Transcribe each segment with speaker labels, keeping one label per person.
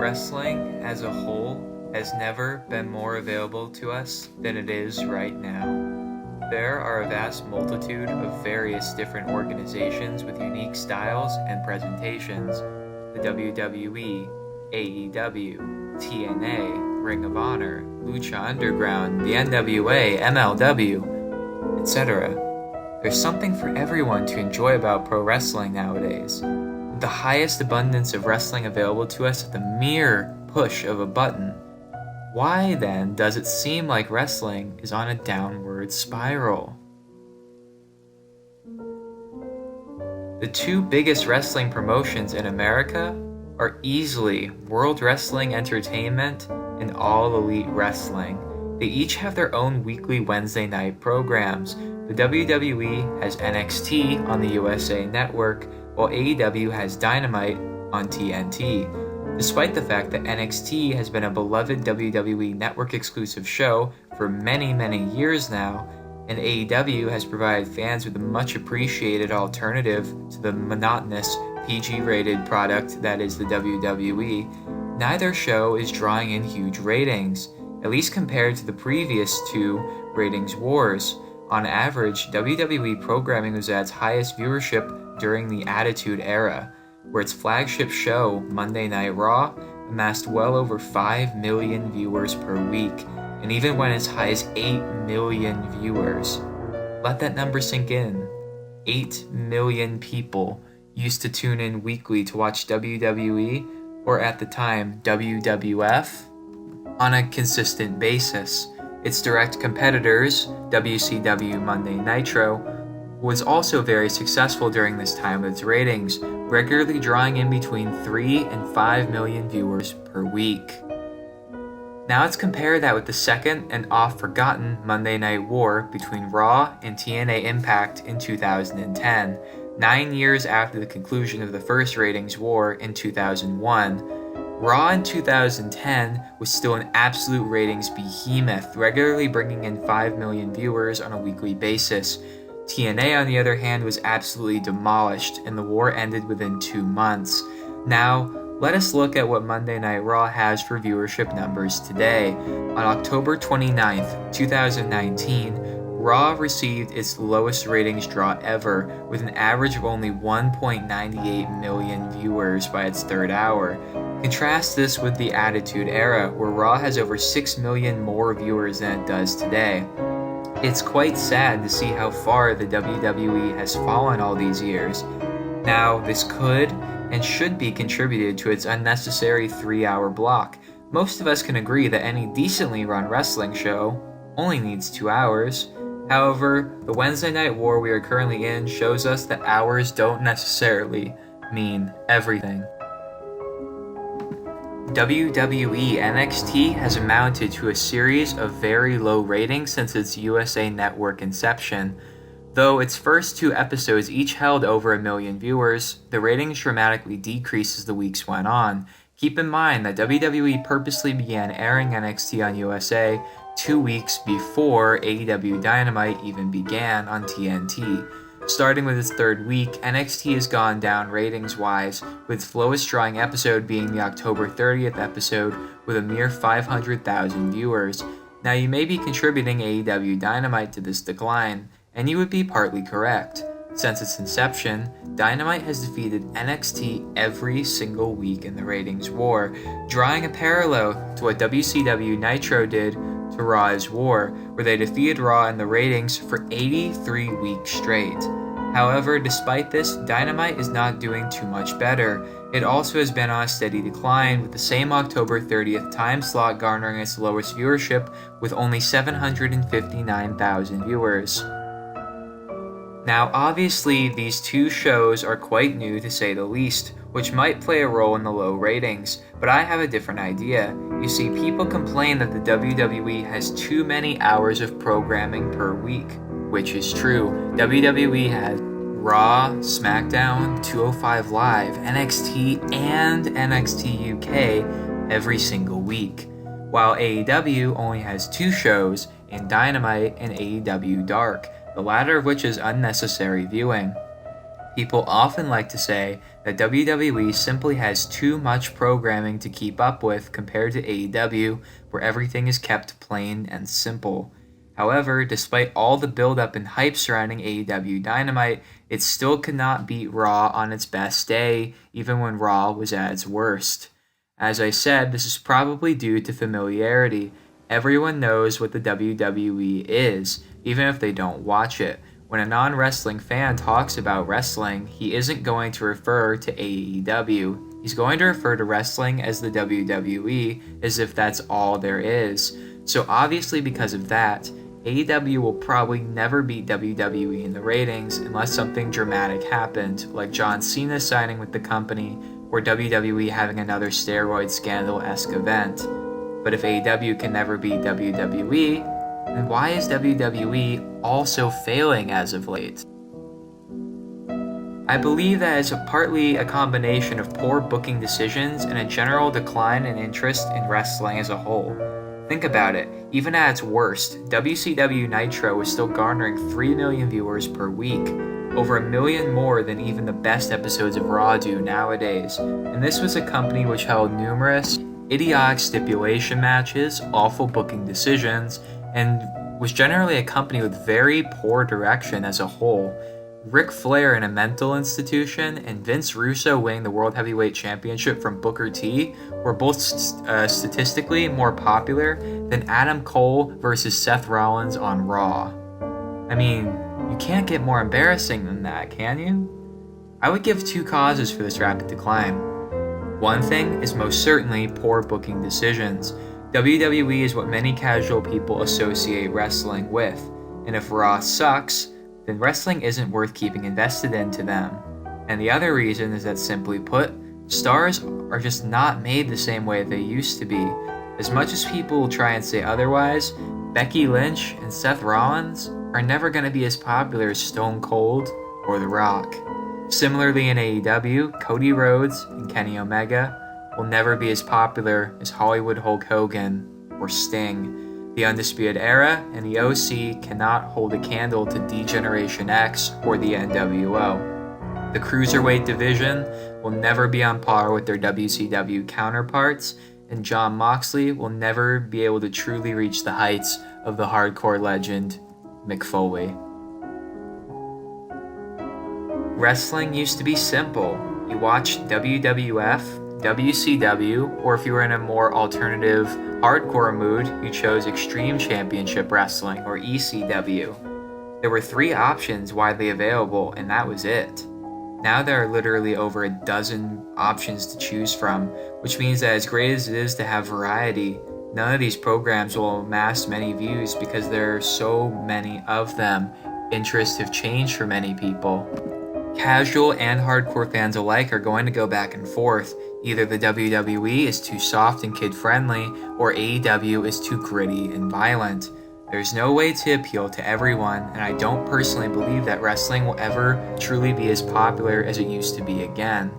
Speaker 1: Wrestling as a whole has never been more available to us than it is right now. There are a vast multitude of various different organizations with unique styles and presentations: the WWE, AEW, TNA, Ring of Honor, Lucha Underground, the NWA, MLW, etc. There's something for everyone to enjoy about pro wrestling nowadays. With the highest abundance of wrestling available to us at the mere push of a button, why then does it seem like wrestling is on a downward spiral? The two biggest wrestling promotions in America are easily World Wrestling Entertainment and All Elite Wrestling. They each have their own weekly Wednesday night programs. The WWE has NXT on the USA Network, while AEW has Dynamite on TNT. Despite the fact that NXT has been a beloved WWE Network exclusive show for many, many years now, and AEW has provided fans with a much appreciated alternative to the monotonous PG-rated product that is the WWE, neither show is drawing in huge ratings, at least compared to the previous two ratings wars. On average, WWE programming was at its highest viewership during the Attitude Era, where its flagship show, Monday Night Raw, amassed well over 5 million viewers per week, and even went as high as 8 million viewers. Let that number sink in. 8 million people used to tune in weekly to watch WWE, or at the time, WWF, on a consistent basis. Its direct competitors, WCW Monday Nitro, was also very successful during this time with its ratings, regularly drawing in between 3 and 5 million viewers per week. Now let's compare that with the second and oft-forgotten Monday Night War between Raw and TNA Impact in 2010, 9 years after the conclusion of the first ratings war in 2001. Raw in 2010 was still an absolute ratings behemoth, regularly bringing in 5 million viewers on a weekly basis. TNA, on the other hand, was absolutely demolished, and the war ended within 2 months. Now, let us look at what Monday Night Raw has for viewership numbers today. On October 29th, 2019, Raw received its lowest ratings draw ever, with an average of only 1.98 million viewers by its third hour. Contrast this with the Attitude Era, where Raw has over 6 million more viewers than it does today. It's quite sad to see how far the WWE has fallen all these years. Now, this could and should be contributed to its unnecessary 3-hour block. Most of us can agree that any decently run wrestling show only needs 2 hours. However, the Wednesday Night War we are currently in shows us that hours don't necessarily mean everything. WWE NXT has amounted to a series of very low ratings since its USA Network inception. Though its first 2 episodes each held over 1 million viewers, the ratings dramatically decreased as the weeks went on. Keep in mind that WWE purposely began airing NXT on USA 2 weeks before AEW Dynamite even began on TNT. Starting with its 3rd week, NXT has gone down ratings-wise, with its lowest drawing episode being the October 30th episode with a mere 500,000 viewers. Now you may be contributing AEW Dynamite to this decline, and you would be partly correct. Since its inception, Dynamite has defeated NXT every single week in the ratings war, drawing a parallel to what WCW Nitro did to Raw's War, where they defeated Raw in the ratings for 83 weeks straight. However, despite this, Dynamite is not doing too much better. It also has been on a steady decline, with the same October 30th time slot garnering its lowest viewership with only 759,000 viewers. Now, obviously, these two shows are quite new to say the least, which might play a role in the low ratings, but I have a different idea. You see, people complain that the WWE has too many hours of programming per week, which is true. WWE has Raw, SmackDown, 205 Live, NXT, and NXT UK every single week, while AEW only has 2 shows in Dynamite and AEW Dark, the latter of which is unnecessary viewing. People often like to say that WWE simply has too much programming to keep up with compared to AEW, where everything is kept plain and simple. However, despite all the build-up and hype surrounding AEW Dynamite, it still could not beat Raw on its best day, even when Raw was at its worst. As I said, this is probably due to familiarity. Everyone knows what the WWE is, even if they don't watch it. When a non-wrestling fan talks about wrestling, he isn't going to refer to AEW. He's going to refer to wrestling as the WWE, as if that's all there is. So obviously because of that, AEW will probably never beat WWE in the ratings unless something dramatic happened, like John Cena signing with the company, or WWE having another steroid scandal-esque event. But if AEW can never beat WWE, then why is WWE also failing as of late? I believe that it's partly a combination of poor booking decisions and a general decline in interest in wrestling as a whole. Think about it, even at its worst, WCW Nitro was still garnering 3 million viewers per week, over 1 million more than even the best episodes of Raw do nowadays, and this was a company which held numerous idiotic stipulation matches, awful booking decisions, and was generally a company with very poor direction as a whole. Ric Flair in a mental institution and Vince Russo winning the World Heavyweight Championship from Booker T were both statistically more popular than Adam Cole versus Seth Rollins on Raw. I mean, you can't get more embarrassing than that, can you? I would give 2 causes for this rapid decline. One thing is most certainly poor booking decisions. WWE is what many casual people associate wrestling with, and if Raw sucks, then wrestling isn't worth keeping invested in to them. And the other reason is that, simply put, stars are just not made the same way they used to be. As much as people will try and say otherwise, Becky Lynch and Seth Rollins are never going to be as popular as Stone Cold or The Rock. Similarly in AEW, Cody Rhodes and Kenny Omega will never be as popular as Hollywood Hulk Hogan or Sting. The Undisputed Era and the OC cannot hold a candle to D-Generation X or the NWO. The Cruiserweight division will never be on par with their WCW counterparts, and Jon Moxley will never be able to truly reach the heights of the hardcore legend, Mick Foley. Wrestling used to be simple. You watched WWF, WCW, or if you were in a more alternative, hardcore mood, you chose Extreme Championship Wrestling, or ECW. There were 3 options widely available, and that was it. Now there are literally over a dozen options to choose from, which means that as great as it is to have variety, none of these programs will amass many views because there are so many of them. Interests have changed for many people. Casual and hardcore fans alike are going to go back and forth. Either the WWE is too soft and kid-friendly, or AEW is too gritty and violent. There's no way to appeal to everyone, and I don't personally believe that wrestling will ever truly be as popular as it used to be again.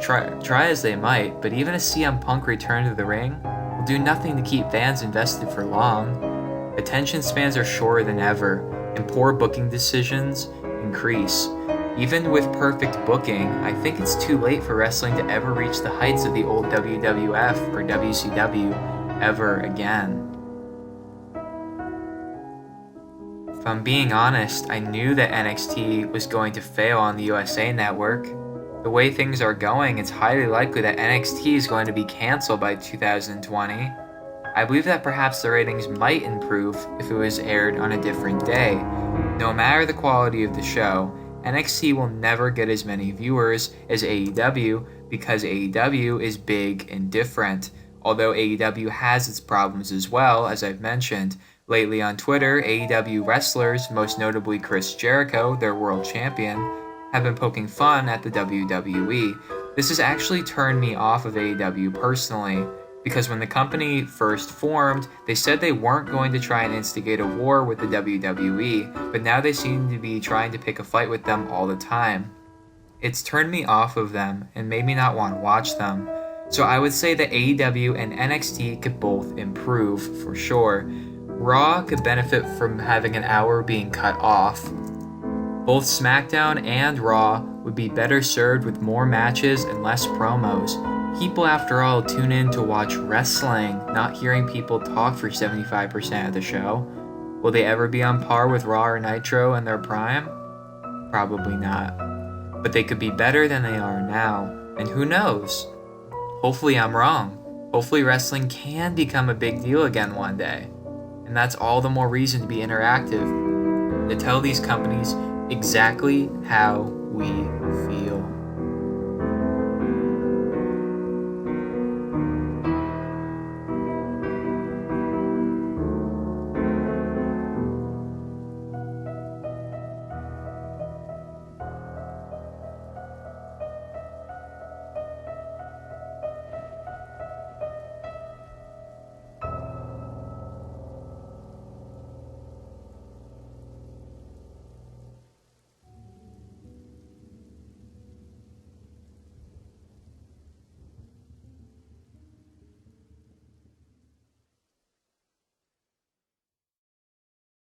Speaker 1: Try as they might, but even a CM Punk return to the ring will do nothing to keep fans invested for long. Attention spans are shorter than ever, and poor booking decisions increase. Even with perfect booking, I think it's too late for wrestling to ever reach the heights of the old WWF or WCW ever again. If I'm being honest, I knew that NXT was going to fail on the USA Network. The way things are going, it's highly likely that NXT is going to be cancelled by 2020. I believe that perhaps the ratings might improve if it was aired on a different day. No matter the quality of the show, NXT will never get as many viewers as AEW because AEW is big and different. Although AEW has its problems as well, as I've mentioned. Lately on Twitter, AEW wrestlers, most notably Chris Jericho, their world champion, have been poking fun at the WWE. This has actually turned me off of AEW personally, because when the company first formed, they said they weren't going to try and instigate a war with the WWE, but now they seem to be trying to pick a fight with them all the time. It's turned me off of them and made me not want to watch them. So I would say that AEW and NXT could both improve, for sure. Raw could benefit from having an hour being cut off. Both SmackDown and Raw would be better served with more matches and less promos. People, after all, tune in to watch wrestling, not hearing people talk for 75% of the show. Will they ever be on par with Raw or Nitro in their prime? Probably not. But they could be better than they are now, and who knows? Hopefully I'm wrong. Hopefully wrestling can become a big deal again one day. And that's all the more reason to be interactive, to tell these companies exactly how we feel.